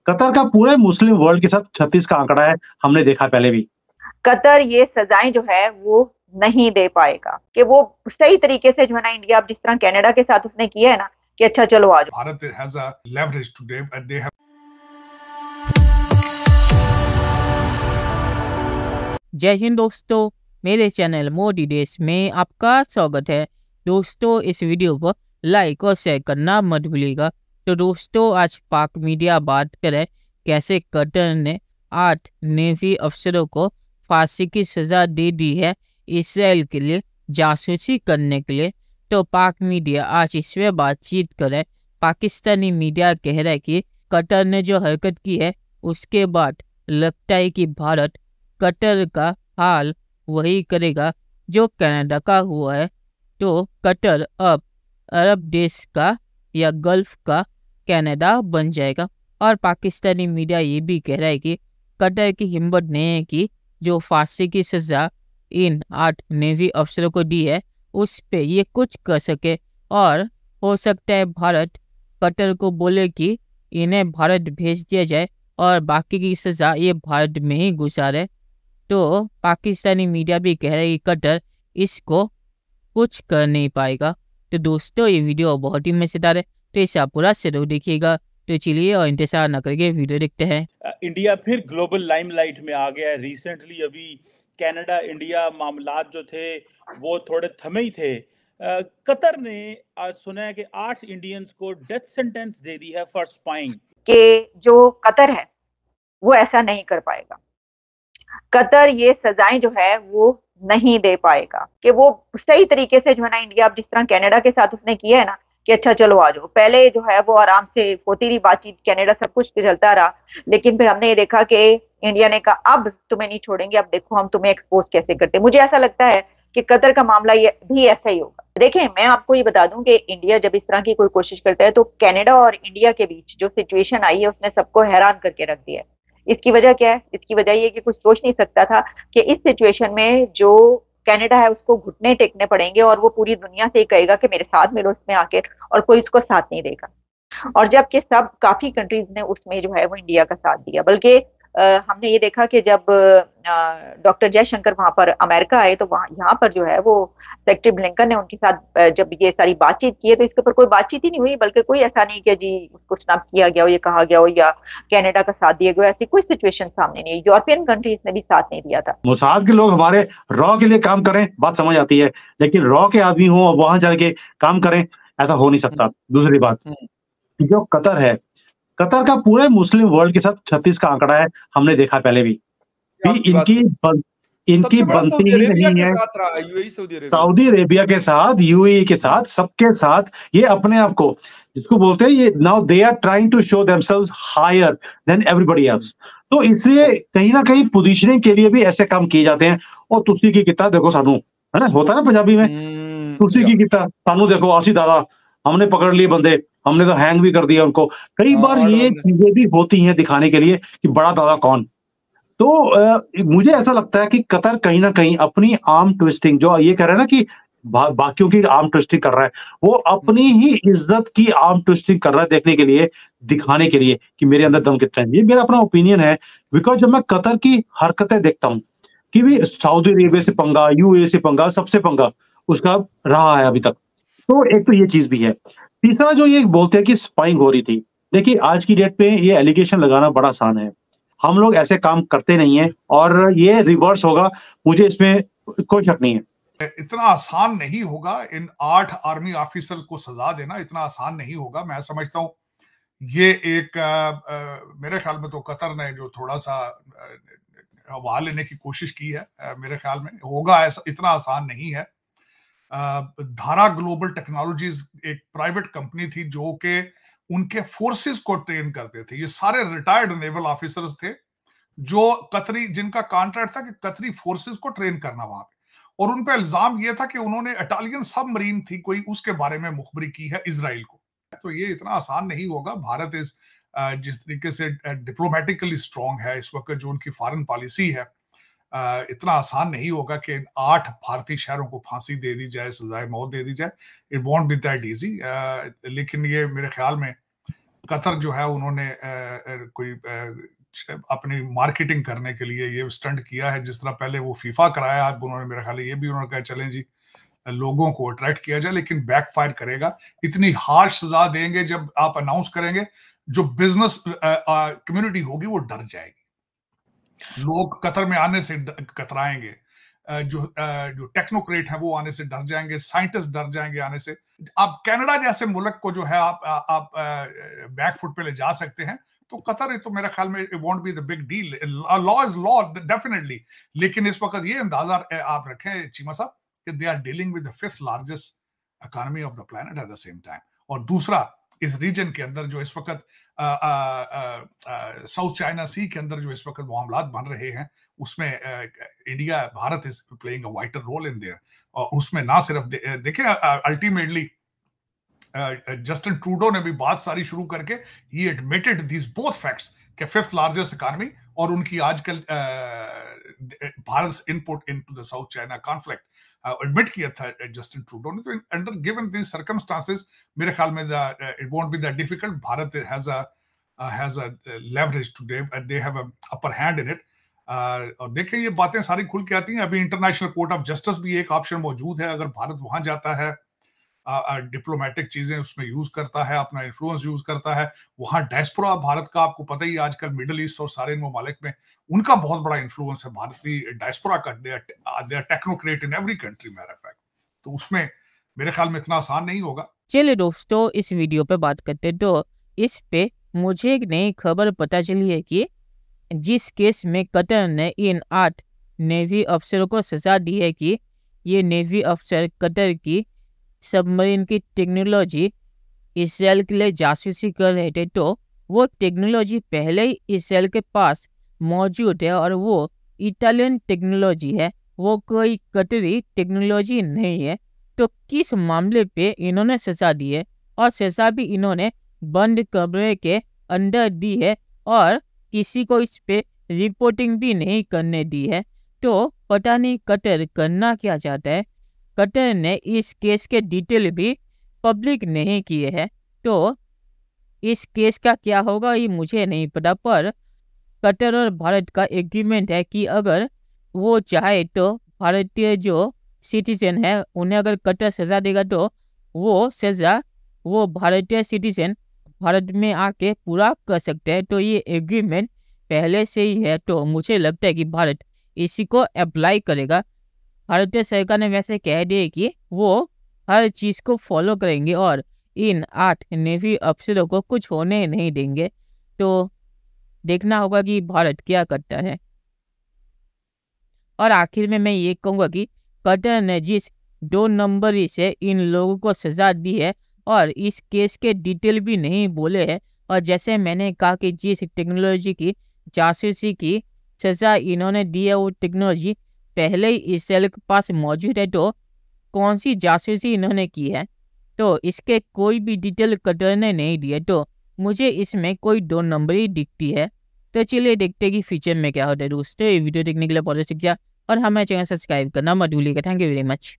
Qatar का पूरे मुस्लिम world के साथ 36 का आंकड़ा है, हमने देखा पहले भी। कतर ये सजाएं जो है वो नहीं दे पाएगा कि वो सही तरीके से जो है ना इंडिया, अब जिस तरह कनाडा के साथ उसने किया है ना कि अच्छा चलो आ जाओ। Bharat has a leverage today and they have जय हिंद दोस्तों, मेरे चैनल मोदी देश में आपका स्वागत है। दोस्तों, इस वीडियो को लाइक और शेयर करना मत भूलिएगा। तो दोस्तों, आज पाक मीडिया बात करे कैसे कतर ने 8 नेवी अफसरों को फांसी की सज़ा दे दी है इसराइल के लिए जासूसी करने के लिए। तो पाक मीडिया आज इसमें बातचीत करे। पाकिस्तानी मीडिया कह रहा है कि कतर ने जो हरकत की है उसके बाद लगता है कि भारत कतर का हाल वही करेगा जो कनाडा का हुआ है। तो कतर अब अरब देश का या गल्फ का कनाडा बन जाएगा। और पाकिस्तानी मीडिया ये भी कह रहा है कि कतर की हिम्मत नहीं है कि जो फांसी की सज़ा इन 8 नेवी अफसरों को दी है उस पे ये कुछ कर सके। और हो सकता है भारत कतर को बोले कि इन्हें भारत भेज दिया जाए और बाकी की सज़ा ये भारत में ही गुजारे। तो पाकिस्तानी मीडिया भी कह रहा है कि कतर इसको कुछ कर नहीं पाएगा। तो दोस्तों, ये वीडियो बहुत ही मज़ेदार है, तो इसे आप पूरा जरूर देखिएगा। तो चलिए और इंतजार न करके वीडियो देखते हैं। इंडिया फिर ग्लोबल लाइमलाइट में आ गया है। रिसेंटली अभी कनाडा इंडिया मामलात जो थे वो थोड़े थमे ही थे। कतर ने आज सुना है कि 8 इंडियंस को डेथ सेंटेंस दे दी है फॉर स्पाइंग। कि जो कतर है वो ऐसा नहीं कर पाएगा। कतर ये सजाएं जो है वो नहीं दे पाएगा कि वो सही तरीके से जो है ना इंडिया, अब जिस तरह कनाडा के साथ उसने किया है ना कि अच्छा चलो आ जाओ। पहले जो है वो आराम से होती रही बातचीत, कनाडा सब कुछ चलता रहा, लेकिन फिर हमने ये देखा कि इंडिया ने कहा अब तुम्हें नहीं छोड़ेंगे, अब देखो हम तुम्हें एक्सपोज कैसे करते हैं। मुझे ऐसा लगता है कि कतर का मामला ये भी ऐसा ही होगा। देखें, मैं आपको ये बता दूं कि इंडिया जब इस तरह की कोई कोशिश करता है तो कनाडा और इंडिया के बीच जो सिचुएशन आई है उसने सबको हैरान करके रख दिया है। इसकी वजह क्या है? इसकी वजह ये कि कुछ सोच नहीं सकता था कि इस सिचुएशन में जो कनाडा है उसको घुटने टेकने पड़ेंगे और वो पूरी दुनिया से कहेगा कि मेरे साथ मिलो इसमें आके, और कोई उसको साथ नहीं देगा। और जबकि सब काफी कंट्रीज ने उसमें जो है वो इंडिया का साथ दिया। बल्कि हमने ये देखा कि जब डॉक्टर जयशंकर वहां पर अमेरिका आए तो वहां यहाँ पर जो है वो सेक्रेटरी ब्लिंकन ने उनके साथ जब ये सारी बातचीत की है तो इसके ऊपर कोई बातचीत ही नहीं हुई। बल्कि कोई ऐसा नहीं कि जी कुछ ना किया गया हो, ये कहा गया हो या कनाडा का साथ दिया गया, ऐसी कोई सिचुएशन सामने नहीं है। यूरोपियन कंट्रीज ने भी साथ नहीं दिया था। मोसाद के लोग हमारे रॉ के लिए काम करें, बात समझ आती है, लेकिन रॉ के आदमी हो और वहां जाके काम करें, ऐसा हो नहीं सकता। दूसरी बात, जो कतर है, कतर का पूरे मुस्लिम वर्ल्ड के साथ 36 का आंकड़ा है, हमने देखा पहले भी। इनकी बनती ही नहीं है। सऊदी अरेबिया के साथ, यूएई के साथ, सबके साथ ये अपने आप को, जिसको बोलते हैं ये, now they are trying to show themselves higher than everybody else. तो इसलिए कहीं ना कहीं पोजीशनिंग के लिए भी ऐसे काम किए जाते हैं। और तुसी की किता देखो सानू, है ना, होता है ना पंजाबी में, तुसी की किता सानू देखो, आसी दादा हमने पकड़ लिए बंदे, हमने तो हैंग भी कर दिया उनको। कई बार ये चीजें भी होती हैं दिखाने के लिए कि बड़ा दादा कौन। तो मुझे ऐसा लगता है कि कतर कहीं ना कहीं अपनी आर्म ट्विस्टिंग, जो ये कह रहा है ना कि बाकियों की आर्म ट्विस्टिंग कर रहा है, वो अपनी ही इज्जत की आर्म ट्विस्टिंग कर रहा है, देखने के लिए, दिखाने के लिए कि मेरे अंदर दम कितना है। ये मेरा अपना ओपिनियन है। बिकॉज जब मैं कतर की हरकतें देखता हूँ कि भी सऊदी अरेबिया से पंगा, यूएई से पंगा, सबसे पंगा उसका रहा है अभी तक। तो एक तो ये चीज भी है। तीसरा जो ये बोलते हैं कि स्पाइंग हो रही थी, देखिए आज की डेट पे ये एलिगेशन लगाना बड़ा आसान है। हम लोग ऐसे काम करते नहीं है और ये रिवर्स होगा, मुझे इसमें कोई शक नहीं है। इतना आसान नहीं होगा इन 8 आर्मी ऑफिसर्स को सजा देना, इतना आसान नहीं होगा। मैं समझता हूं ये एक मेरे ख्याल में तो कतर ने जो थोड़ा सा हवा लेने की कोशिश की है, मेरे ख्याल में होगा ऐसा, इतना आसान नहीं है। धारा ग्लोबल टेक्नोलॉजीज एक प्राइवेट कंपनी थी जो कि उनके फोर्सेस को ट्रेन करते थे। ये सारे रिटायर्ड नेवल ऑफिसर्स थे जो कतरी, जिनका कॉन्ट्रैक्ट था कि कतरी फोर्सेस को ट्रेन करना वहां पे। और उन पे इल्जाम ये था कि उन्होंने इटालियन सबमरीन थी कोई, उसके बारे में मुखबरी की है इजराइल को। तो ये इतना आसान नहीं होगा। भारत इस जिस तरीके से डिप्लोमेटिकली स्ट्रांग है इस वक्त, जो उनकी फॉरेन पॉलिसी है, इतना आसान नहीं होगा कि 8 भारतीय शहरों को फांसी दे दी जाए, सजाए मौत दे दी जाए। It won't be that easy. लेकिन ये मेरे ख्याल में कतर जो है उन्होंने कोई अपनी मार्केटिंग करने के लिए ये स्टंट किया है, जिस तरह पहले वो फीफा कराया, अब उन्होंने मेरे ख्याल ये भी उन्होंने कहा चलें जी लोगों को अट्रैक्ट किया जाए, लेकिन बैकफायर करेगा। इतनी हार्श सजा देंगे जब आप अनाउंस करेंगे, जो बिजनेस कम्युनिटी होगी वो डर जाएगी, लोग कतर में आने से कतराएंगे, जो टेक्नोक्रेट हैं वो आने से डर जाएंगे, साइंटिस्ट डर जाएंगे आने से। अब कनाडा जैसे मुल्क को जो है आप बैक फुट पे ले जा सकते हैं, तो कतर तो मेरे ख्याल में it won't be the big deal. Law is law definitely, लेकिन इस वक्त ये अंदाजा आप रखें चीमा साहब कि they are dealing with the 5th largest economy of the planet at the same time. और दूसरा, इस रीजन के अंदर जो इस वक्त साउथ चाइना सी के अंदर जो इस वक्त मामलात बन रहे हैं, उसमें India, Bharat is playing a wider role in there. और उसमें ना सिर्फ देखें, अल्टीमेटली जस्टिन ट्रूडो ने भी बात सारी शुरू करके ही एडमिटेड दीज बोथ फैक्ट्स कि 5th लार्जेस्ट इकोनॉमी और उनकी आजकल Bharat input into the south China conflict admit किया था जस्टिन ट्रूडो ने। तो अंडर गिवन दीज सर्कमस्टांसेस मेरे ख्याल में it won't be that difficult. Bharat has a leverage today, they have a upper hand in it. और देखें ये बातें सारी खुल के आती हैं। अभी इंटरनेशनल कोर्ट ऑफ जस्टिस भी एक ऑप्शन मौजूद है, अगर भारत वहां जाता है, डिप्लोमेटिक चीजें उसमें यूज करता है, अपना इन्फ्लुएंस यूज करता है, वहां डायस्पोरा भारत का आपको पता ही आजकल मिडिल ईस्ट और सारे ममालिक में उनका बहुत बड़ा इन्फ्लुएंस है, भारतीय डायस्पोरा का। They are technocrat in every country matter of fact. तो उसमें मेरे ख्याल में इतना आसान नहीं होगा। चलिए दोस्तों, इस वीडियो पे बात करते हैं। तो इस पे मुझे एक नई खबर पता चली है कि जिस केस में कतर ने इन 8 नेवी अफसरों को सजा दी है कि ये नेवी अफसर कतर की सबमरीन की टेक्नोलॉजी इसराइल के लिए जासूसी कर रहे थे। तो वो टेक्नोलॉजी पहले ही इसराइल के पास मौजूद है और वो इटालियन टेक्नोलॉजी है, वो कोई कतरी टेक्नोलॉजी नहीं है। तो किस मामले पे इन्होंने सजा दी है, और सजा भी इन्होंने बंद कमरे के अंदर दी है और किसी को इस पे रिपोर्टिंग भी नहीं करने दी है। तो पता नहीं कतर करना क्या चाहता है। कतर ने इस केस के डिटेल भी पब्लिक नहीं किए हैं, तो इस केस का क्या होगा ये मुझे नहीं पता। पर कतर और भारत का एग्रीमेंट है कि अगर वो चाहे तो भारतीय जो सिटीजन है उन्हें अगर कतर सजा देगा तो वो सजा वो भारतीय सिटीजन भारत में आके पूरा कर सकते हैं। तो ये एग्रीमेंट पहले से ही है, तो मुझे लगता है कि भारत इसी को अप्लाई करेगा। भारतीय सरकार ने वैसे कह दिया कि वो हर चीज़ को फॉलो करेंगे और इन 8 नेवी अफसरों को कुछ होने नहीं देंगे। तो देखना होगा कि भारत क्या करता है। और आखिर में मैं ये कहूँगा कि कतर ने जिस 2 नंबरी से इन लोगों को सजा दी है और इस केस के डिटेल भी नहीं बोले हैं, और जैसे मैंने कहा कि जिस टेक्नोलॉजी की जासूसी की सजा इन्होंने दी है वो टेक्नोलॉजी पहले ही इसराइल के पास मौजूद है। तो कौन सी जासूसी इन्होंने की है, तो इसके कोई भी डिटेल कतर ने नहीं दिए। तो मुझे इसमें कोई 2 नंबरी दिखती है। तो चलिए देखते हैं कि फ्यूचर में क्या होता है। दोस्तों, ये वीडियो देखने के लिए बहुत शुक्रिया और हमें चैनल सब्सक्राइब करना मत भूलिएगा। Thank you very much.